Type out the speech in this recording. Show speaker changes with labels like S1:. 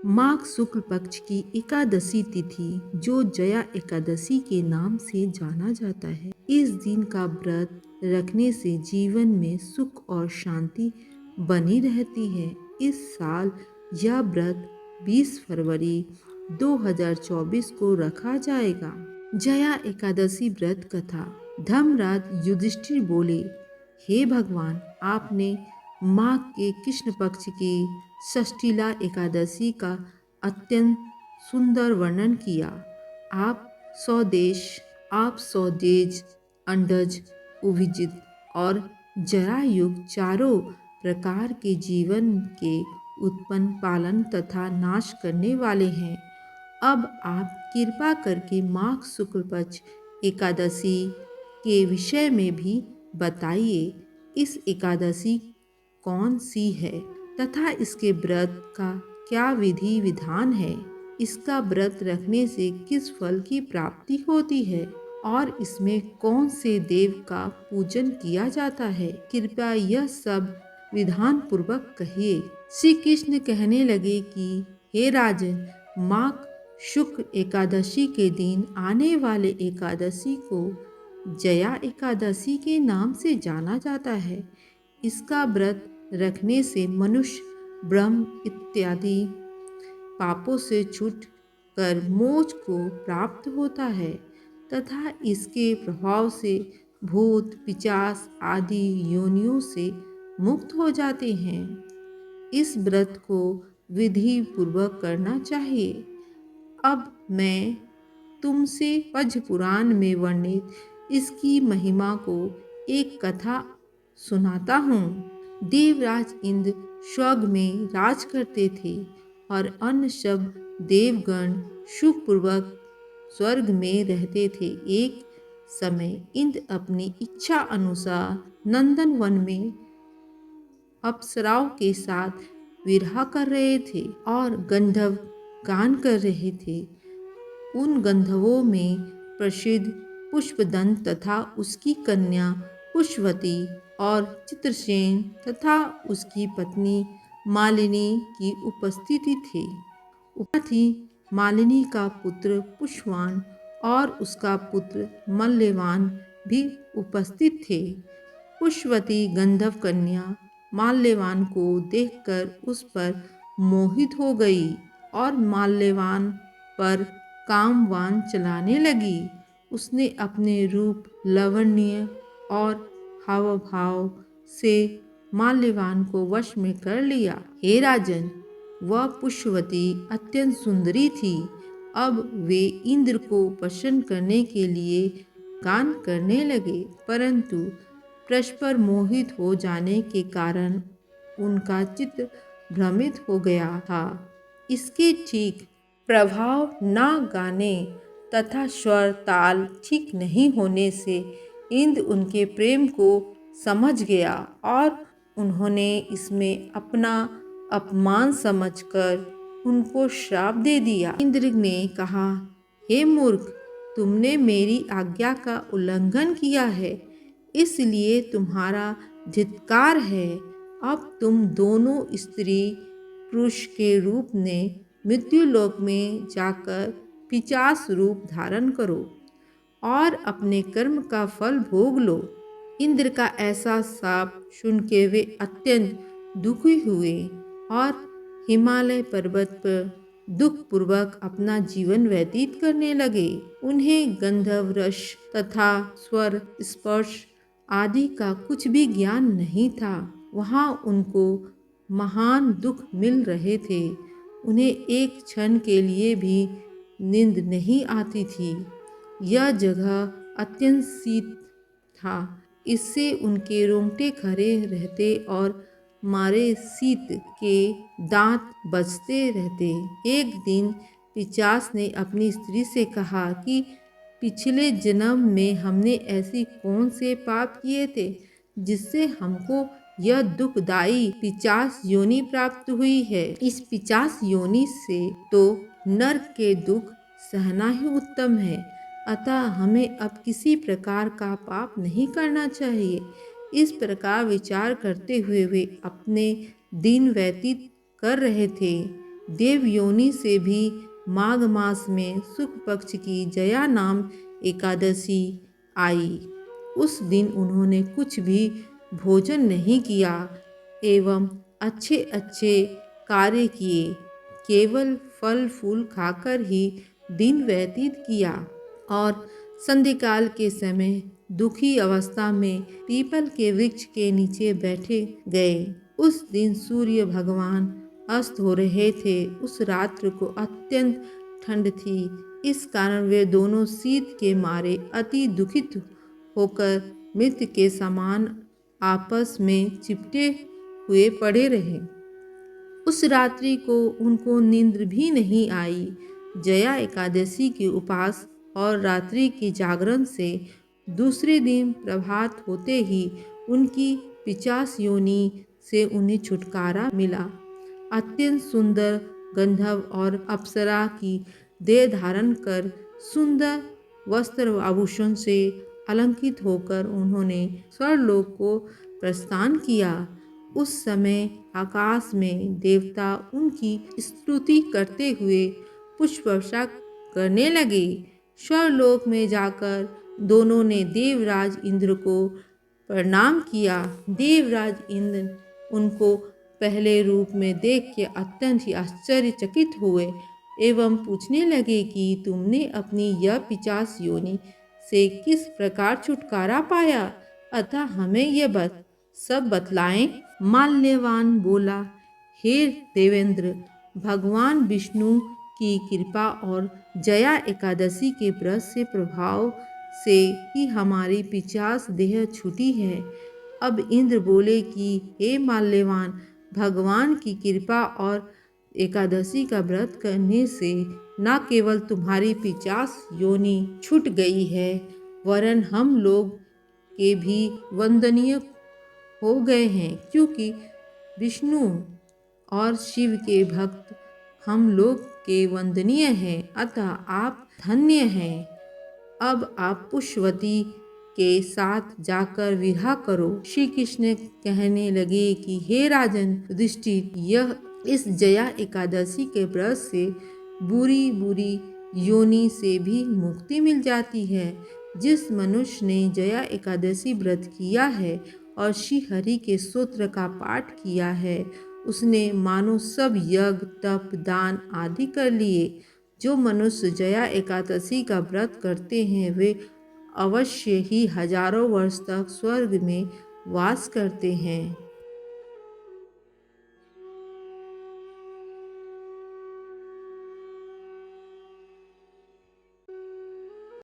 S1: माघ शुक्ल पक्ष की एकादशी तिथि जो जया एकादशी के नाम से जाना जाता है। इस दिन का व्रत रखने से जीवन में सुख और शांति बनी रहती है। इस साल यह व्रत 20 फरवरी 2024 को रखा जाएगा। जया एकादशी व्रत कथा। धर्मराज युधिष्ठिर बोले, हे भगवान, आपने माघ के कृष्ण पक्ष की षष्ठीला एकादशी का अत्यंत सुंदर वर्णन किया। आप स्वदेज, अंडज, उभिजित और जरायुग चारों प्रकार के जीवन के उत्पन्न, पालन तथा नाश करने वाले हैं। अब आप कृपा करके माघ शुक्ल पक्ष एकादशी के विषय में भी बताइए। इस एकादशी कौन सी है तथा इसके व्रत का क्या विधि विधान है? इसका व्रत रखने से किस फल की प्राप्ति होती है और इसमें कौन से देव का पूजन किया जाता है? कृपया यह सब विधान पूर्वक कहिए। श्री कृष्ण कहने लगे कि हे राजन, माघ शुक्ल एकादशी के दिन आने वाले एकादशी को जया एकादशी के नाम से जाना जाता है। इसका व्रत रखने से मनुष्य ब्रह्म इत्यादि पापों से छूट कर मोक्ष को प्राप्त होता है तथा इसके प्रभाव से भूत पिशाच आदि योनियों से मुक्त हो जाते हैं। इस व्रत को विधि पूर्वक करना चाहिए। अब मैं तुमसे पद्म पुराण में वर्णित इसकी महिमा को एक कथा सुनाता हूँ। देवराज इंद्र स्वर्ग में राज करते थे और अन्य सब देवगण सुखपूर्वक स्वर्ग में रहते थे। एक समय इंद्र अपनी इच्छा अनुसार नंदन वन में अप्सराओं के साथ विवाह कर रहे थे और गंधर्व गान कर रहे थे। उन गंधर्वों में प्रसिद्ध पुष्पदंत तथा उसकी कन्या पुष्पवती और चित्रसेन तथा उसकी पत्नी मालिनी की उपस्थिति थी। मालिनी का पुत्र पुष्पवान और उसका पुत्र मल्यवान भी उपस्थित थे। पुष्पवती गंधर्व कन्या माल्यवान को देखकर उस पर मोहित हो गई और माल्यवान पर कामवान चलाने लगी। उसने अपने रूप, लावण्य और हाव भाव से माल्यवान को वश में कर लिया। हे राजन, वह पुष्पवती अत्यंत सुंदरी थी। अब वे इंद्र को प्रसन्न करने के लिए गान करने लगे, परंतु परस्पर मोहित हो जाने के कारण उनका चित्त भ्रमित हो गया था। इसके ठीक प्रभाव न गाने तथा स्वर ताल ठीक नहीं होने से इंद्र उनके प्रेम को समझ गया और उन्होंने इसमें अपना अपमान समझकर उनको श्राप दे दिया। इंद्र ने कहा, हे मूर्ख, तुमने मेरी आज्ञा का उल्लंघन किया है, इसलिए तुम्हारा धिक्कार है। अब तुम दोनों स्त्री पुरुष के रूप में मृत्युलोक में जाकर पिशाच रूप धारण करो और अपने कर्म का फल भोग लो। इंद्र का ऐसा शाप सुन के वे अत्यंत दुखी हुए और हिमालय पर्वत पर दुखपूर्वक अपना जीवन व्यतीत करने लगे। उन्हें गंधर्व रस तथा स्वर, स्पर्श आदि का कुछ भी ज्ञान नहीं था। वहाँ उनको महान दुख मिल रहे थे। उन्हें एक क्षण के लिए भी नींद नहीं आती थी। यह जगह अत्यंत शीत था, इससे उनके रोंगटे खड़े रहते और मारे शीत के दांत बजते रहते। एक दिन पिशाच ने अपनी स्त्री से कहा कि पिछले जन्म में हमने ऐसी कौन से पाप किए थे जिससे हमको यह दुखदायी पिशाच योनि प्राप्त हुई है। इस पिशाच योनि से तो नरक के दुख सहना ही उत्तम है, अतः हमें अब किसी प्रकार का पाप नहीं करना चाहिए। इस प्रकार विचार करते हुए वे अपने दिन व्यतीत कर रहे थे। देव योनि से भी माघ मास में शुक्ल पक्ष की जया नाम एकादशी आई। उस दिन उन्होंने कुछ भी भोजन नहीं किया एवं अच्छे अच्छे कार्य किए, केवल फल फूल खाकर ही दिन व्यतीत किया और संध्याकाल के समय दुखी अवस्था में पीपल के वृक्ष के नीचे बैठे गए। उस दिन सूर्य भगवान अस्त हो रहे थे। उस रात्र को अत्यंत ठंड थी, इस कारण वे दोनों शीत के मारे अति दुखित होकर मृत के समान आपस में चिपटे हुए पड़े रहे। उस रात्रि को उनको नींद भी नहीं आई। जया एकादशी के उपवास और रात्रि के जागरण से दूसरे दिन प्रभात होते ही उनकी पिशाच योनि से उन्हें छुटकारा मिला। अत्यंत सुंदर गंधर्व और अप्सरा की देह धारण कर सुंदर वस्त्र आभूषण से अलंकृत होकर उन्होंने स्वर्गलोक को प्रस्थान किया। उस समय आकाश में देवता उनकी स्तुति करते हुए पुष्प वर्षा करने लगे। स्वर्गलोक में जाकर दोनों ने देवराज इंद्र को प्रणाम किया। देवराज इंद्र उनको पहले रूप में देख के अत्यंत ही आश्चर्यचकित हुए एवं पूछने लगे कि तुमने अपनी यह पिशाच योनि से किस प्रकार छुटकारा पाया, अतः हमें यह सब बतलाएं। माल्यवान बोला, हे देवेंद्र, भगवान विष्णु की कृपा और जया एकादशी के व्रत से प्रभाव से ही हमारी पिशाच देह छूटी है। अब इंद्र बोले कि हे माल्यवान, भगवान की कृपा और एकादशी का व्रत करने से न केवल तुम्हारी पिशाच योनि छूट गई है, वरन हम लोग के भी वंदनीय हो गए हैं, क्योंकि विष्णु और शिव के भक्त हम लोग के वंदनीय हैं, अतः आप धन्य हैं। अब आप पुष्पवती के साथ जाकर विवाह करो। श्री कृष्ण कहने लगे कि हे राजन युधिष्ठिर, यह इस जया एकादशी के व्रत से बुरी बुरी योनि से भी मुक्ति मिल जाती है। जिस मनुष्य ने जया एकादशी व्रत किया है और श्री हरि के स्तोत्र का पाठ किया है, उसने मानो सब यज्ञ तप दान आदि कर लिए। जो मनुष्य जया एकादशी का व्रत करते हैं वे अवश्य ही हजारों वर्ष तक स्वर्ग में वास करते हैं।